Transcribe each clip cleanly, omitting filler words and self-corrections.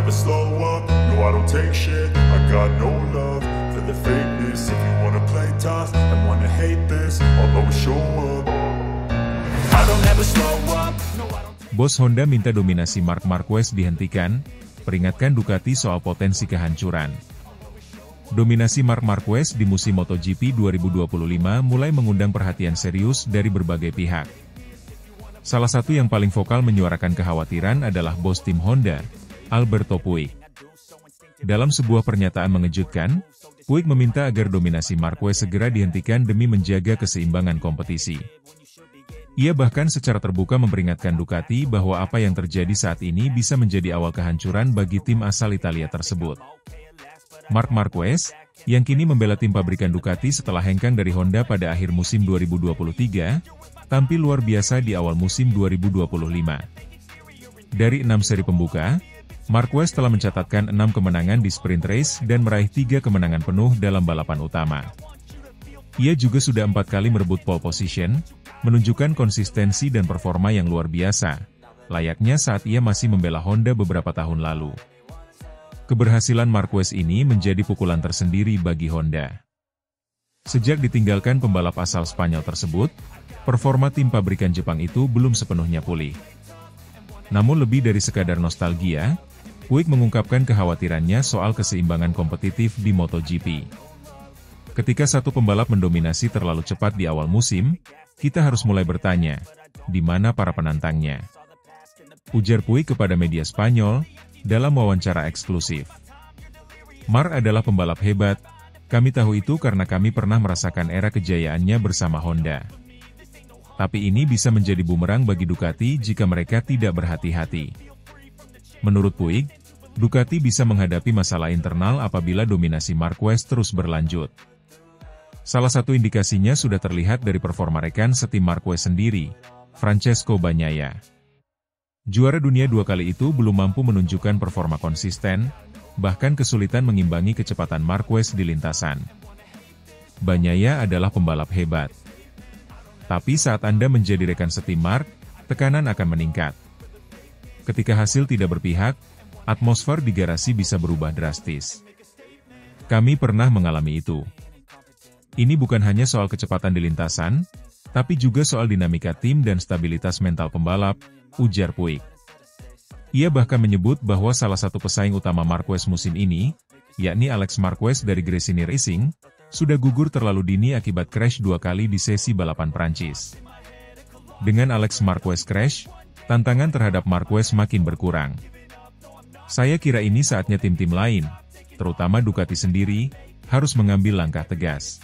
never slow up, no I don't take shit. I got no love for the fakeness. If you wanna play tough and wanna hate this, I'll always show up. I don't ever slow up, no I don't. Bos Honda minta dominasi Marc Marquez dihentikan, peringatkan Ducati soal potensi kehancuran. Dominasi Marc Marquez di musim MotoGP 2025 mulai mengundang perhatian serius dari berbagai pihak. Salah satu yang paling vokal menyuarakan kekhawatiran adalah bos tim Honda, Alberto Puig. Dalam sebuah pernyataan mengejutkan, Puig meminta agar dominasi Marquez segera dihentikan demi menjaga keseimbangan kompetisi. Ia bahkan secara terbuka memperingatkan Ducati bahwa apa yang terjadi saat ini bisa menjadi awal kehancuran bagi tim asal Italia tersebut. Marc Marquez, yang kini membela tim pabrikan Ducati setelah hengkang dari Honda pada akhir musim 2023, tampil luar biasa di awal musim 2025. Dari 6 seri pembuka, Marquez telah mencatatkan 6 kemenangan di sprint race dan meraih 3 kemenangan penuh dalam balapan utama. Ia juga sudah 4 kali merebut pole position, menunjukkan konsistensi dan performa yang luar biasa, layaknya saat ia masih membela Honda beberapa tahun lalu. Keberhasilan Marquez ini menjadi pukulan tersendiri bagi Honda. Sejak ditinggalkan pembalap asal Spanyol tersebut, performa tim pabrikan Jepang itu belum sepenuhnya pulih. Namun lebih dari sekadar nostalgia, Puig mengungkapkan kekhawatirannya soal keseimbangan kompetitif di MotoGP. Ketika satu pembalap mendominasi terlalu cepat di awal musim, kita harus mulai bertanya, di mana para penantangnya? Ujar Puig kepada media Spanyol, dalam wawancara eksklusif. Marc adalah pembalap hebat, kami tahu itu karena kami pernah merasakan era kejayaannya bersama Honda. Tapi ini bisa menjadi bumerang bagi Ducati jika mereka tidak berhati-hati. Menurut Puig, Ducati bisa menghadapi masalah internal apabila dominasi Marquez terus berlanjut. Salah satu indikasinya sudah terlihat dari performa rekan setim Marquez sendiri, Francesco Bagnaia. Juara dunia 2 kali itu belum mampu menunjukkan performa konsisten, bahkan kesulitan mengimbangi kecepatan Marquez di lintasan. Bagnaia adalah pembalap hebat. Tapi saat Anda menjadi rekan setim Marc, tekanan akan meningkat. Ketika hasil tidak berpihak, atmosfer di garasi bisa berubah drastis. Kami pernah mengalami itu. Ini bukan hanya soal kecepatan di lintasan, tapi juga soal dinamika tim dan stabilitas mental pembalap, ujar Puig. Ia bahkan menyebut bahwa salah satu pesaing utama Marquez musim ini, yakni Alex Marquez dari Gresini Racing, sudah gugur terlalu dini akibat crash 2 kali di sesi balapan Prancis. Dengan Alex Marquez crash, tantangan terhadap Marquez makin berkurang. Saya kira ini saatnya tim-tim lain, terutama Ducati sendiri, harus mengambil langkah tegas.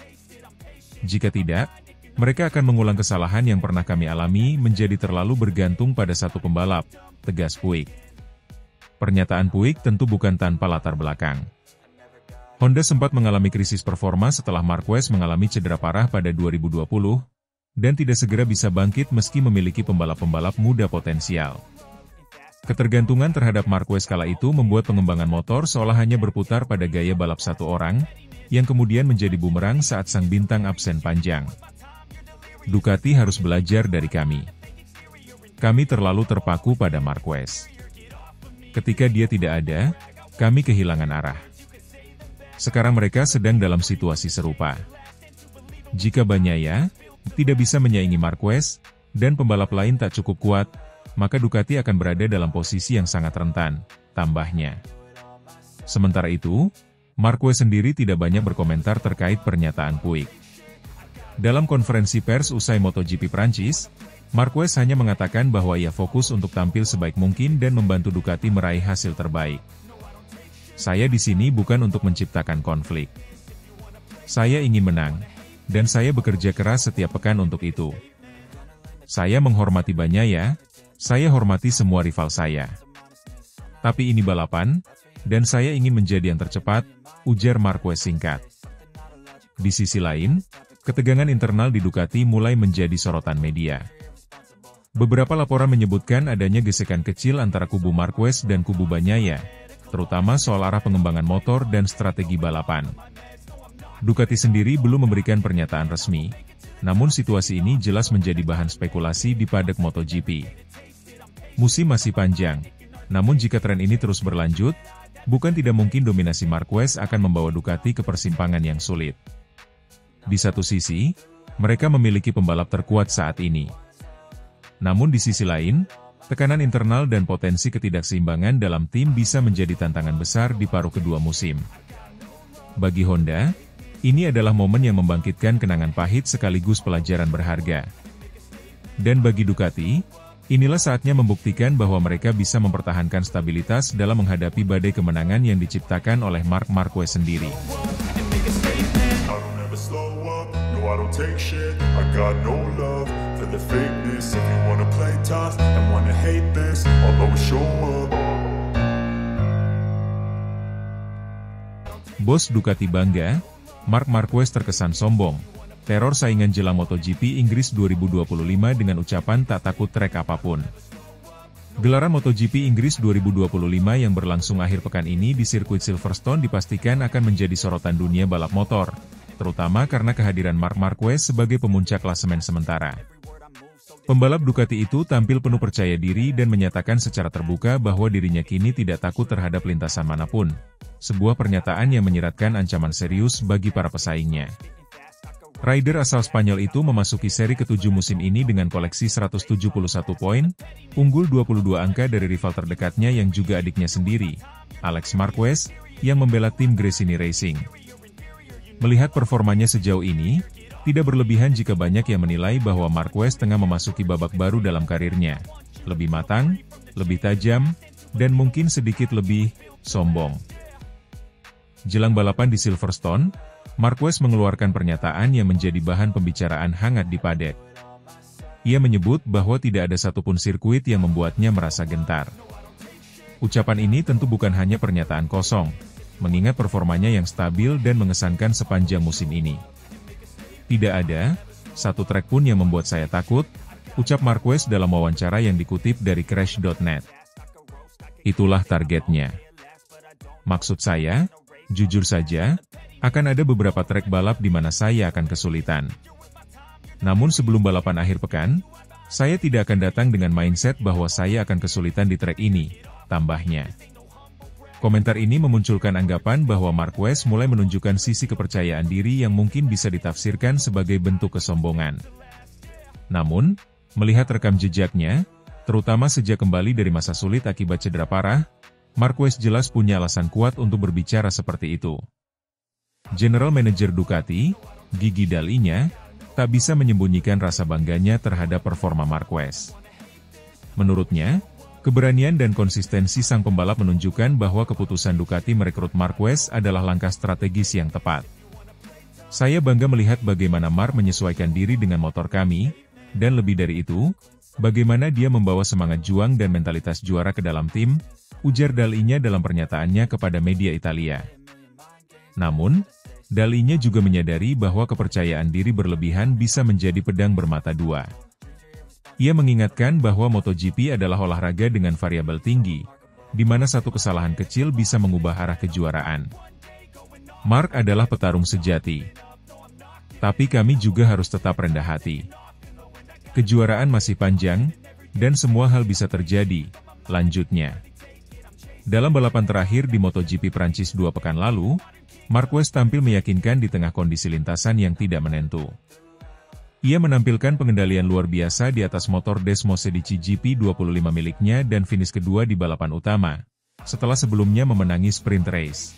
Jika tidak, mereka akan mengulang kesalahan yang pernah kami alami menjadi terlalu bergantung pada satu pembalap, tegas Puig. Pernyataan Puig tentu bukan tanpa latar belakang. Honda sempat mengalami krisis performa setelah Marquez mengalami cedera parah pada 2020, dan tidak segera bisa bangkit meski memiliki pembalap-pembalap muda potensial. Ketergantungan terhadap Marquez kala itu membuat pengembangan motor seolah hanya berputar pada gaya balap satu orang, yang kemudian menjadi bumerang saat sang bintang absen panjang. Ducati harus belajar dari kami. Kami terlalu terpaku pada Marquez. Ketika dia tidak ada, kami kehilangan arah. Sekarang mereka sedang dalam situasi serupa. Jika Bagnaia tidak bisa menyaingi Marquez, dan pembalap lain tak cukup kuat, maka Ducati akan berada dalam posisi yang sangat rentan, tambahnya. Sementara itu, Marquez sendiri tidak banyak berkomentar terkait pernyataan Puig. Dalam konferensi pers usai MotoGP Prancis, Marquez hanya mengatakan bahwa ia fokus untuk tampil sebaik mungkin dan membantu Ducati meraih hasil terbaik. Saya di sini bukan untuk menciptakan konflik. Saya ingin menang, dan saya bekerja keras setiap pekan untuk itu. Saya menghormati Bagnaia, saya hormati semua rival saya. Tapi ini balapan, dan saya ingin menjadi yang tercepat, ujar Marquez singkat. Di sisi lain, ketegangan internal di Ducati mulai menjadi sorotan media. Beberapa laporan menyebutkan adanya gesekan kecil antara kubu Marquez dan kubu Bagnaia, terutama soal arah pengembangan motor dan strategi balapan. Ducati sendiri belum memberikan pernyataan resmi, namun situasi ini jelas menjadi bahan spekulasi di paddock MotoGP. Musim masih panjang, Namun jika tren ini terus berlanjut, bukan tidak mungkin dominasi Marquez akan membawa Ducati ke persimpangan yang sulit. Di satu sisi, mereka memiliki pembalap terkuat saat ini. Namun di sisi lain, tekanan internal dan potensi ketidakseimbangan dalam tim bisa menjadi tantangan besar di paruh kedua musim. Bagi Honda, ini adalah momen yang membangkitkan kenangan pahit sekaligus pelajaran berharga. Dan bagi Ducati, inilah saatnya membuktikan bahwa mereka bisa mempertahankan stabilitas dalam menghadapi badai kemenangan yang diciptakan oleh Marc Marquez sendiri. Bos Ducati bangga, Marc Marquez terkesan sombong. Teror saingan jelang MotoGP Inggris 2025 dengan ucapan tak takut trek apapun. Gelaran MotoGP Inggris 2025 yang berlangsung akhir pekan ini di sirkuit Silverstone dipastikan akan menjadi sorotan dunia balap motor, terutama karena kehadiran Marc Marquez sebagai pemuncak klasemen sementara. Pembalap Ducati itu tampil penuh percaya diri dan menyatakan secara terbuka bahwa dirinya kini tidak takut terhadap lintasan manapun, sebuah pernyataan yang menyiratkan ancaman serius bagi para pesaingnya. Rider asal Spanyol itu memasuki seri ke-7 musim ini dengan koleksi 171 poin, unggul 22 angka dari rival terdekatnya yang juga adiknya sendiri, Alex Marquez, yang membela tim Gresini Racing. Melihat performanya sejauh ini, tidak berlebihan jika banyak yang menilai bahwa Marquez tengah memasuki babak baru dalam karirnya, lebih matang, lebih tajam, dan mungkin sedikit lebih sombong. Jelang balapan di Silverstone, Marquez mengeluarkan pernyataan yang menjadi bahan pembicaraan hangat di paddock. Ia menyebut bahwa tidak ada satupun sirkuit yang membuatnya merasa gentar. Ucapan ini tentu bukan hanya pernyataan kosong, mengingat performanya yang stabil dan mengesankan sepanjang musim ini. Tidak ada satu trek pun yang membuat saya takut, ucap Marquez dalam wawancara yang dikutip dari Crash.net. Itulah targetnya. Maksud saya, jujur saja, akan ada beberapa trek balap di mana saya akan kesulitan. Namun sebelum balapan akhir pekan, saya tidak akan datang dengan mindset bahwa saya akan kesulitan di trek ini, tambahnya. Komentar ini memunculkan anggapan bahwa Marquez mulai menunjukkan sisi kepercayaan diri yang mungkin bisa ditafsirkan sebagai bentuk kesombongan. Namun, melihat rekam jejaknya, terutama sejak kembali dari masa sulit akibat cedera parah, Marquez jelas punya alasan kuat untuk berbicara seperti itu. General Manager Ducati, Gigi Dall'Igna, tak bisa menyembunyikan rasa bangganya terhadap performa Marquez. Menurutnya, keberanian dan konsistensi sang pembalap menunjukkan bahwa keputusan Ducati merekrut Marquez adalah langkah strategis yang tepat. Saya bangga melihat bagaimana Marc menyesuaikan diri dengan motor kami, dan lebih dari itu, bagaimana dia membawa semangat juang dan mentalitas juara ke dalam tim, ujar Dall'Igna dalam pernyataannya kepada media Italia. Namun, Dall'Igna juga menyadari bahwa kepercayaan diri berlebihan bisa menjadi pedang bermata dua. Ia mengingatkan bahwa MotoGP adalah olahraga dengan variabel tinggi, di mana satu kesalahan kecil bisa mengubah arah kejuaraan. Marc adalah petarung sejati. Tapi kami juga harus tetap rendah hati. Kejuaraan masih panjang, dan semua hal bisa terjadi, lanjutnya. Dalam balapan terakhir di MotoGP Prancis 2 pekan lalu, Marquez tampil meyakinkan di tengah kondisi lintasan yang tidak menentu. Ia menampilkan pengendalian luar biasa di atas motor Desmos Medici GP25 miliknya dan finish kedua di balapan utama, setelah sebelumnya memenangi sprint race.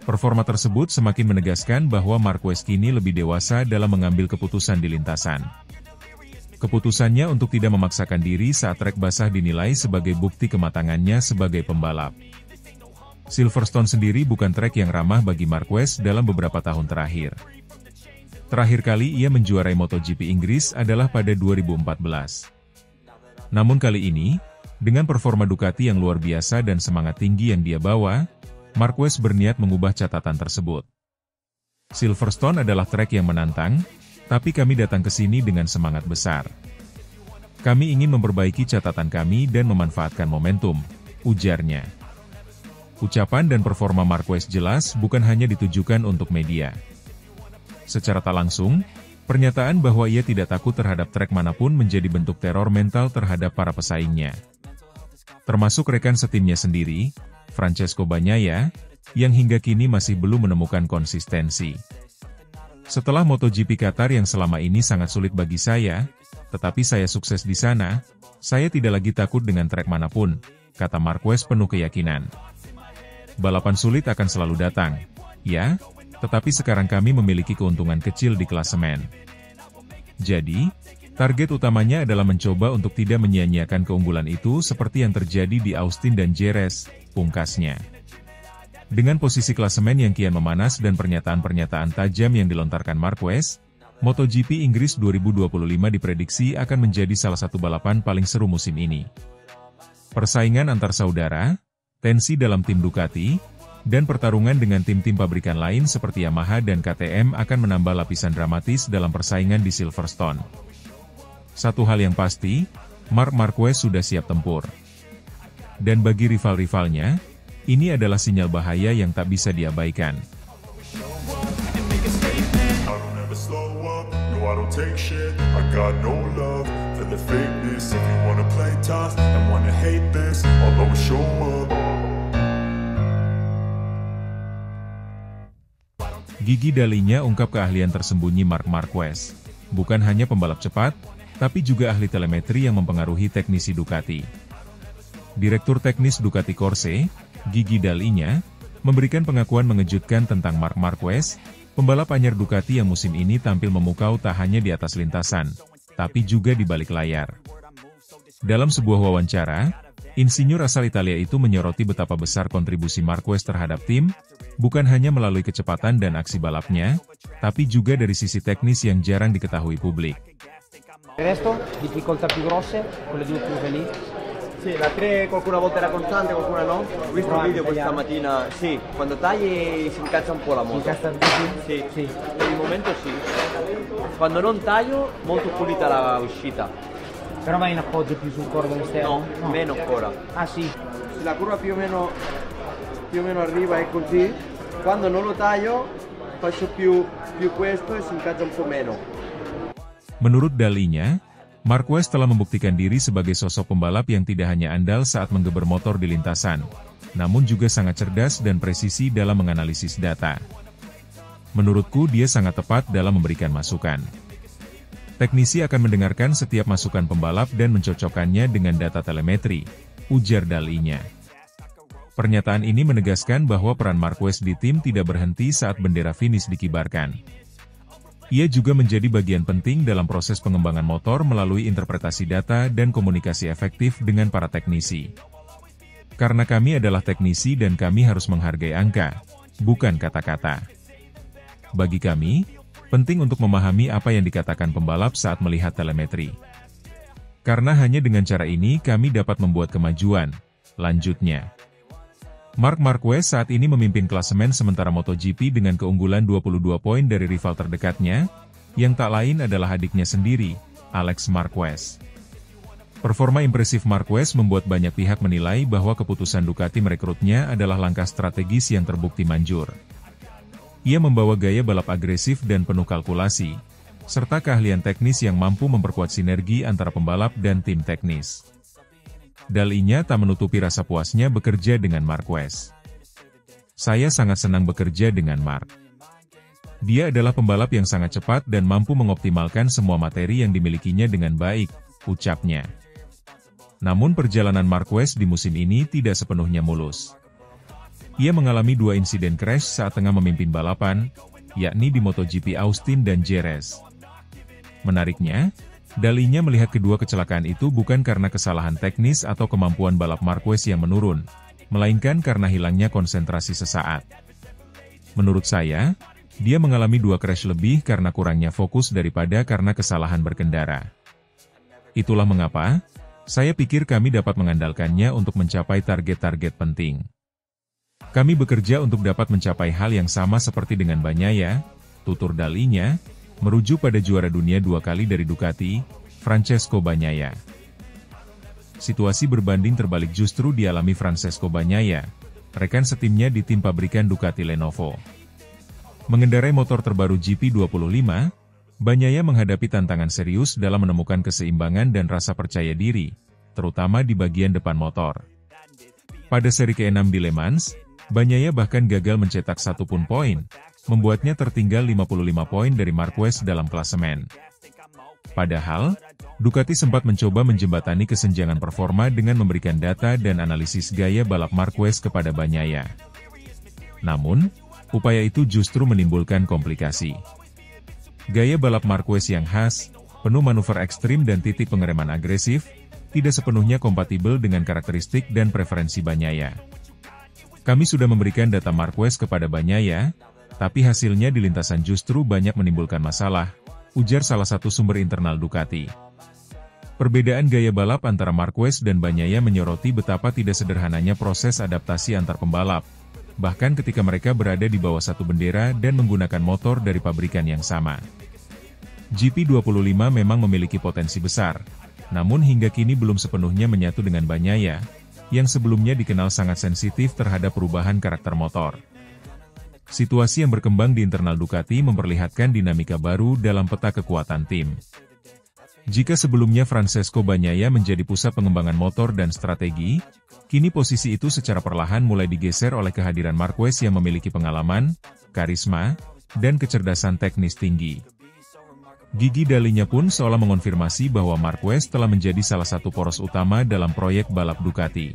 Performa tersebut semakin menegaskan bahwa Marquez kini lebih dewasa dalam mengambil keputusan di lintasan. Keputusannya untuk tidak memaksakan diri saat trek basah dinilai sebagai bukti kematangannya sebagai pembalap. Silverstone sendiri bukan trek yang ramah bagi Marquez dalam beberapa tahun terakhir. Terakhir kali ia menjuarai MotoGP Inggris adalah pada 2014. Namun kali ini, dengan performa Ducati yang luar biasa dan semangat tinggi yang dia bawa, Marquez berniat mengubah catatan tersebut. Silverstone adalah trek yang menantang, tapi kami datang ke sini dengan semangat besar. Kami ingin memperbaiki catatan kami dan memanfaatkan momentum, ujarnya. Ucapan dan performa Marquez jelas bukan hanya ditujukan untuk media. Secara tak langsung, pernyataan bahwa ia tidak takut terhadap trek manapun menjadi bentuk teror mental terhadap para pesaingnya. termasuk rekan setimnya sendiri, Francesco Bagnaia, yang hingga kini masih belum menemukan konsistensi. Setelah MotoGP Qatar yang selama ini sangat sulit bagi saya, tetapi saya sukses di sana, saya tidak lagi takut dengan trek manapun, kata Marquez penuh keyakinan. Balapan sulit akan selalu datang, ya, tetapi sekarang kami memiliki keuntungan kecil di klasemen. Jadi, target utamanya adalah mencoba untuk tidak menyia-nyiakan keunggulan itu seperti yang terjadi di Austin dan Jerez, pungkasnya. Dengan posisi klasemen yang kian memanas dan pernyataan-pernyataan tajam yang dilontarkan Marquez, MotoGP Inggris 2025 diprediksi akan menjadi salah satu balapan paling seru musim ini. Persaingan antar saudara, tensi dalam tim Ducati, dan pertarungan dengan tim-tim pabrikan lain seperti Yamaha dan KTM akan menambah lapisan dramatis dalam persaingan di Silverstone. Satu hal yang pasti, Marc Marquez sudah siap tempur. Dan bagi rival-rivalnya, ini adalah sinyal bahaya yang tak bisa diabaikan. Gigi Dalinya ungkap keahlian tersembunyi Marc Marquez. Bukan hanya pembalap cepat, tapi juga ahli telemetri yang mempengaruhi teknisi Ducati. Direktur teknis Ducati Corse, Gigi Dalinya, memberikan pengakuan mengejutkan tentang Marc Marquez, pembalap anyar Ducati yang musim ini tampil memukau tak hanya di atas lintasan, tapi juga di balik layar. Dalam sebuah wawancara, insinyur asal Italia itu menyoroti betapa besar kontribusi Marquez terhadap tim, bukan hanya melalui kecepatan dan aksi balapnya, tapi juga dari sisi teknis yang jarang diketahui publik. Resto, difficoltà più grosse, quelle due più lì. Sì, la 3 qualcuna volta era costante, qualcuna no. Ho visto un video questa mattina, sì, quando tagli si incazza un po' la moto. Incazza un po'? Sì, sì, per il momento sì. Quando non taglio, molto pulita la uscita. Però vai in appoggio più sul cordone esterno? No, meno ancora. Ah sì? Se la curva più o meno arriva è così, quando non lo taglio faccio più questo e si incazza un po' meno. Menurut Dalinya, Marquez telah membuktikan diri sebagai sosok pembalap yang tidak hanya andal saat menggeber motor di lintasan, namun juga sangat cerdas dan presisi dalam menganalisis data. Menurutku dia sangat tepat dalam memberikan masukan. Teknisi akan mendengarkan setiap masukan pembalap dan mencocokkannya dengan data telemetri, ujar Dalinya. Pernyataan ini menegaskan bahwa peran Marquez di tim tidak berhenti saat bendera finish dikibarkan. Ia juga menjadi bagian penting dalam proses pengembangan motor melalui interpretasi data dan komunikasi efektif dengan para teknisi. Karena kami adalah teknisi dan kami harus menghargai angka, bukan kata-kata. Bagi kami, penting untuk memahami apa yang dikatakan pembalap saat melihat telemetri. Karena hanya dengan cara ini kami dapat membuat kemajuan, lanjutnya. Marc Marquez saat ini memimpin klasemen sementara MotoGP dengan keunggulan 22 poin dari rival terdekatnya, yang tak lain adalah adiknya sendiri, Alex Marquez. Performa impresif Marquez membuat banyak pihak menilai bahwa keputusan Ducati merekrutnya adalah langkah strategis yang terbukti manjur. Ia membawa gaya balap agresif dan penuh kalkulasi, serta keahlian teknis yang mampu memperkuat sinergi antara pembalap dan tim teknis. Dalinya tak menutupi rasa puasnya bekerja dengan Marquez. Saya sangat senang bekerja dengan Marc. Dia adalah pembalap yang sangat cepat dan mampu mengoptimalkan semua materi yang dimilikinya dengan baik, ucapnya. Namun perjalanan Marquez di musim ini tidak sepenuhnya mulus. Ia mengalami 2 insiden crash saat tengah memimpin balapan, yakni di MotoGP Austin dan Jerez. Menariknya, Dalinya melihat kedua kecelakaan itu bukan karena kesalahan teknis atau kemampuan balap Marquez yang menurun, melainkan karena hilangnya konsentrasi sesaat. Menurut saya, dia mengalami 2 crash lebih karena kurangnya fokus daripada karena kesalahan berkendara. Itulah mengapa, saya pikir kami dapat mengandalkannya untuk mencapai target-target penting. Kami bekerja untuk dapat mencapai hal yang sama seperti dengan Bagnaia, tutur Dalinya, merujuk pada juara dunia 2 kali dari Ducati, Francesco Bagnaia. Situasi berbanding terbalik justru dialami Francesco Bagnaia, rekan setimnya di tim pabrikan Ducati Lenovo. Mengendarai motor terbaru GP25, Bagnaia menghadapi tantangan serius dalam menemukan keseimbangan dan rasa percaya diri, terutama di bagian depan motor. Pada seri ke-6 di Le Mans, Bagnaia bahkan gagal mencetak satu pun poin, membuatnya tertinggal 55 poin dari Marquez dalam klasemen. Padahal, Ducati sempat mencoba menjembatani kesenjangan performa dengan memberikan data dan analisis gaya balap Marquez kepada Bagnaia. Namun, upaya itu justru menimbulkan komplikasi. Gaya balap Marquez yang khas, penuh manuver ekstrim dan titik pengereman agresif, tidak sepenuhnya kompatibel dengan karakteristik dan preferensi Bagnaia. Kami sudah memberikan data Marquez kepada Bagnaia, tapi hasilnya di lintasan justru banyak menimbulkan masalah, ujar salah satu sumber internal Ducati. Perbedaan gaya balap antara Marquez dan Bagnaia menyoroti betapa tidak sederhananya proses adaptasi antar pembalap, bahkan ketika mereka berada di bawah satu bendera dan menggunakan motor dari pabrikan yang sama. GP25 memang memiliki potensi besar, namun hingga kini belum sepenuhnya menyatu dengan Bagnaia, yang sebelumnya dikenal sangat sensitif terhadap perubahan karakter motor. Situasi yang berkembang di internal Ducati memperlihatkan dinamika baru dalam peta kekuatan tim. Jika sebelumnya Francesco Bagnaia menjadi pusat pengembangan motor dan strategi, kini posisi itu secara perlahan mulai digeser oleh kehadiran Marquez yang memiliki pengalaman, karisma, dan kecerdasan teknis tinggi. Gigi Dalinya pun seolah mengonfirmasi bahwa Marquez telah menjadi salah satu poros utama dalam proyek balap Ducati.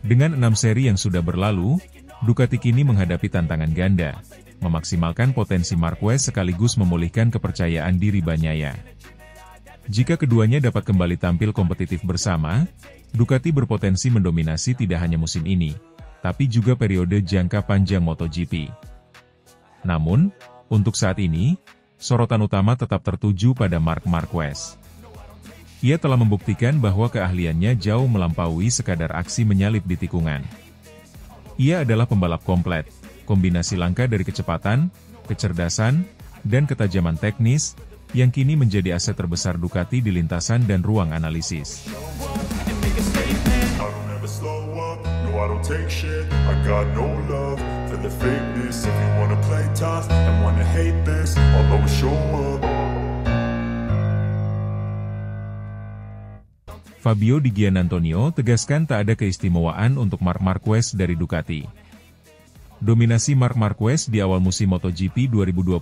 Dengan 6 seri yang sudah berlalu, Ducati kini menghadapi tantangan ganda, memaksimalkan potensi Marquez sekaligus memulihkan kepercayaan diri Bagnaia. Jika keduanya dapat kembali tampil kompetitif bersama, Ducati berpotensi mendominasi tidak hanya musim ini, tapi juga periode jangka panjang MotoGP. Namun, untuk saat ini, sorotan utama tetap tertuju pada Marc Marquez. Ia telah membuktikan bahwa keahliannya jauh melampaui sekadar aksi menyalip di tikungan. Ia adalah pembalap komplet, kombinasi langka dari kecepatan, kecerdasan, dan ketajaman teknis, yang kini menjadi aset terbesar Ducati di lintasan dan ruang analisis. I don't take shit, I got no love for the fakeness. If you wanna play tough and wanna hate this, I'll always show up. Fabio Di Giannantonio tegaskan tak ada keistimewaan untuk Marc Marquez dari Ducati. Dominasi Marc Marquez di awal musim MotoGP 2025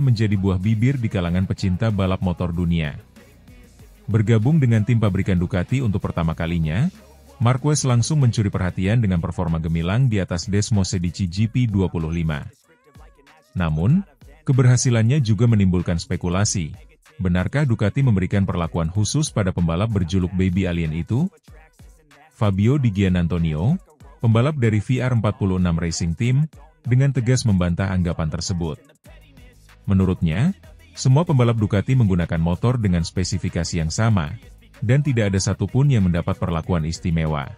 menjadi buah bibir di kalangan pecinta balap motor dunia. Bergabung dengan tim pabrikan Ducati untuk pertama kalinya, Marquez langsung mencuri perhatian dengan performa gemilang di atas Desmosedici GP25. Namun, keberhasilannya juga menimbulkan spekulasi. Benarkah Ducati memberikan perlakuan khusus pada pembalap berjuluk Baby Alien itu? Fabio Di Giannantonio, pembalap dari VR46 Racing Team, dengan tegas membantah anggapan tersebut. Menurutnya, semua pembalap Ducati menggunakan motor dengan spesifikasi yang sama, dan tidak ada satupun yang mendapat perlakuan istimewa.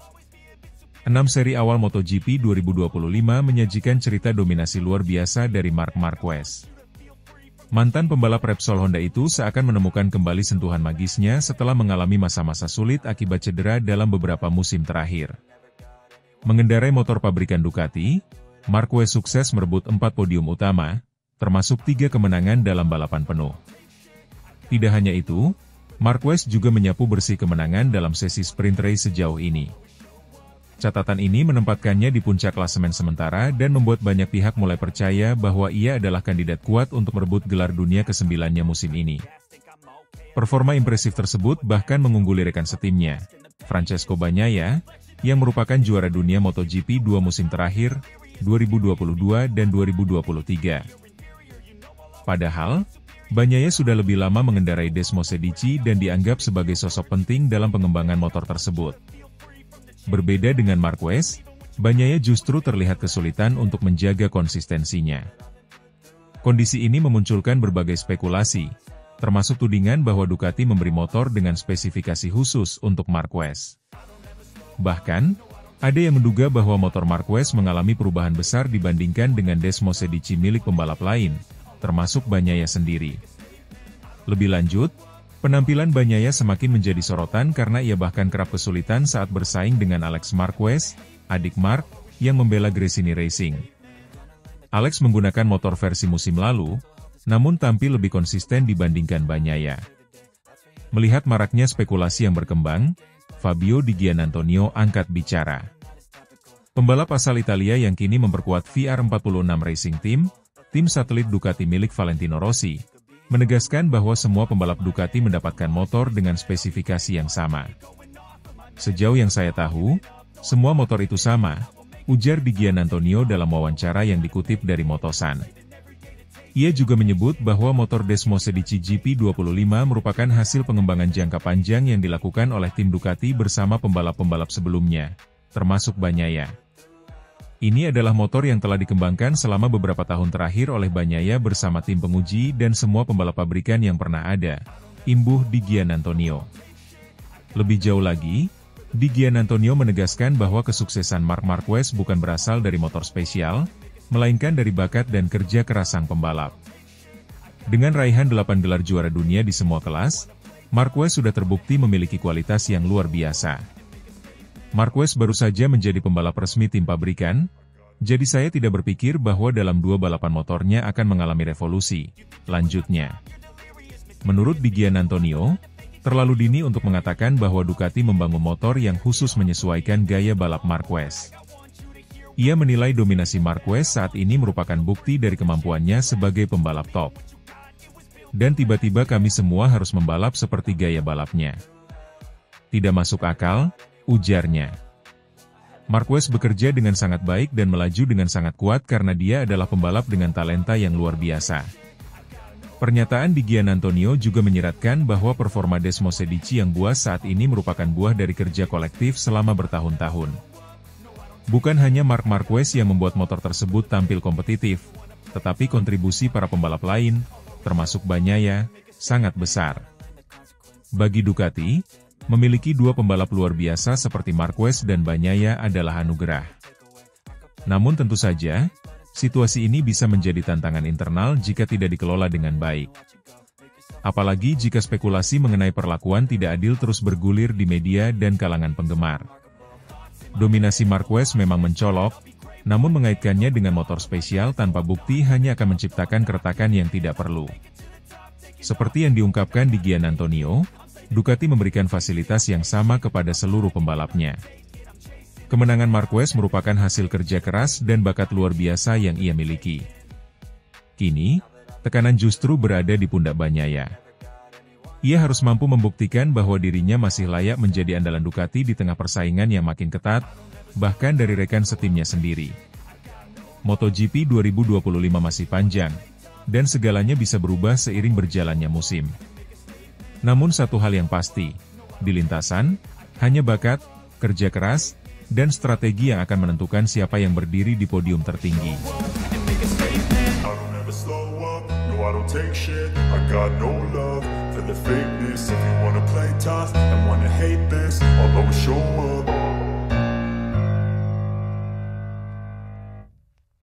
6 seri awal MotoGP 2025 menyajikan cerita dominasi luar biasa dari Marc Marquez. Mantan pembalap Repsol Honda itu seakan menemukan kembali sentuhan magisnya setelah mengalami masa-masa sulit akibat cedera dalam beberapa musim terakhir. Mengendarai motor pabrikan Ducati, Marquez sukses merebut 4 podium utama, termasuk 3 kemenangan dalam balapan penuh. Tidak hanya itu, Marquez juga menyapu bersih kemenangan dalam sesi sprint race sejauh ini. Catatan ini menempatkannya di puncak klasemen sementara dan membuat banyak pihak mulai percaya bahwa ia adalah kandidat kuat untuk merebut gelar dunia ke-9-nya musim ini. Performa impresif tersebut bahkan mengungguli rekan setimnya, Francesco Bagnaia, yang merupakan juara dunia MotoGP 2 musim terakhir, 2022 dan 2023. Padahal, Bagnaia sudah lebih lama mengendarai Desmosedici dan dianggap sebagai sosok penting dalam pengembangan motor tersebut. Berbeda dengan Marquez, Bagnaia justru terlihat kesulitan untuk menjaga konsistensinya. Kondisi ini memunculkan berbagai spekulasi, termasuk tudingan bahwa Ducati memberi motor dengan spesifikasi khusus untuk Marquez. Bahkan, ada yang menduga bahwa motor Marquez mengalami perubahan besar dibandingkan dengan Desmosedici milik pembalap lain, termasuk Bagnaia sendiri. Lebih lanjut, penampilan Bagnaia semakin menjadi sorotan karena ia bahkan kerap kesulitan saat bersaing dengan Alex Marquez, adik Marc, yang membela Gresini Racing. Alex menggunakan motor versi musim lalu, namun tampil lebih konsisten dibandingkan Bagnaia. Melihat maraknya spekulasi yang berkembang, Fabio Di Giannantonio angkat bicara. Pembalap asal Italia yang kini memperkuat VR46 Racing Team, tim satelit Ducati milik Valentino Rossi, menegaskan bahwa semua pembalap Ducati mendapatkan motor dengan spesifikasi yang sama. Sejauh yang saya tahu, semua motor itu sama, ujar Di Giannantonio dalam wawancara yang dikutip dari Motosan. Ia juga menyebut bahwa motor Desmosedici GP25 merupakan hasil pengembangan jangka panjang yang dilakukan oleh tim Ducati bersama pembalap-pembalap sebelumnya, termasuk Bagnaia. Ini adalah motor yang telah dikembangkan selama beberapa tahun terakhir oleh Bagnaia bersama tim penguji dan semua pembalap pabrikan yang pernah ada, imbuh Di Giannantonio. Lebih jauh lagi, Di Giannantonio menegaskan bahwa kesuksesan Marc Marquez bukan berasal dari motor spesial, melainkan dari bakat dan kerja keras sang pembalap. Dengan raihan 8 gelar juara dunia di semua kelas, Marquez sudah terbukti memiliki kualitas yang luar biasa. Marquez baru saja menjadi pembalap resmi tim pabrikan, jadi saya tidak berpikir bahwa dalam 2 balapan motornya akan mengalami revolusi, lanjutnya. Menurut Di Giannantonio, terlalu dini untuk mengatakan bahwa Ducati membangun motor yang khusus menyesuaikan gaya balap Marquez. Ia menilai dominasi Marquez saat ini merupakan bukti dari kemampuannya sebagai pembalap top. Dan tiba-tiba kami semua harus membalap seperti gaya balapnya. Tidak masuk akal, ujarnya. Marquez bekerja dengan sangat baik dan melaju dengan sangat kuat karena dia adalah pembalap dengan talenta yang luar biasa. Pernyataan Di Giannantonio juga menyiratkan bahwa performa Desmosedici yang buas saat ini merupakan buah dari kerja kolektif selama bertahun-tahun. Bukan hanya Marc Marquez yang membuat motor tersebut tampil kompetitif, tetapi kontribusi para pembalap lain, termasuk Bagnaia, sangat besar. Bagi Ducati, memiliki 2 pembalap luar biasa seperti Marquez dan Bagnaia adalah anugerah. Namun tentu saja, situasi ini bisa menjadi tantangan internal jika tidak dikelola dengan baik. Apalagi jika spekulasi mengenai perlakuan tidak adil terus bergulir di media dan kalangan penggemar. Dominasi Marquez memang mencolok, namun mengaitkannya dengan motor spesial tanpa bukti hanya akan menciptakan keretakan yang tidak perlu. Seperti yang diungkapkan Di Giannantonio, Ducati memberikan fasilitas yang sama kepada seluruh pembalapnya. Kemenangan Marquez merupakan hasil kerja keras dan bakat luar biasa yang ia miliki. Kini, tekanan justru berada di pundak Bagnaia. Ia harus mampu membuktikan bahwa dirinya masih layak menjadi andalan Ducati di tengah persaingan yang makin ketat, bahkan dari rekan setimnya sendiri. MotoGP 2025 masih panjang, dan segalanya bisa berubah seiring berjalannya musim. Namun satu hal yang pasti, di lintasan, hanya bakat, kerja keras, dan strategi yang akan menentukan siapa yang berdiri di podium tertinggi. I don't take shit, I got no love for the fakeness. If you wanna play tough and wanna hate this, I'll always show up.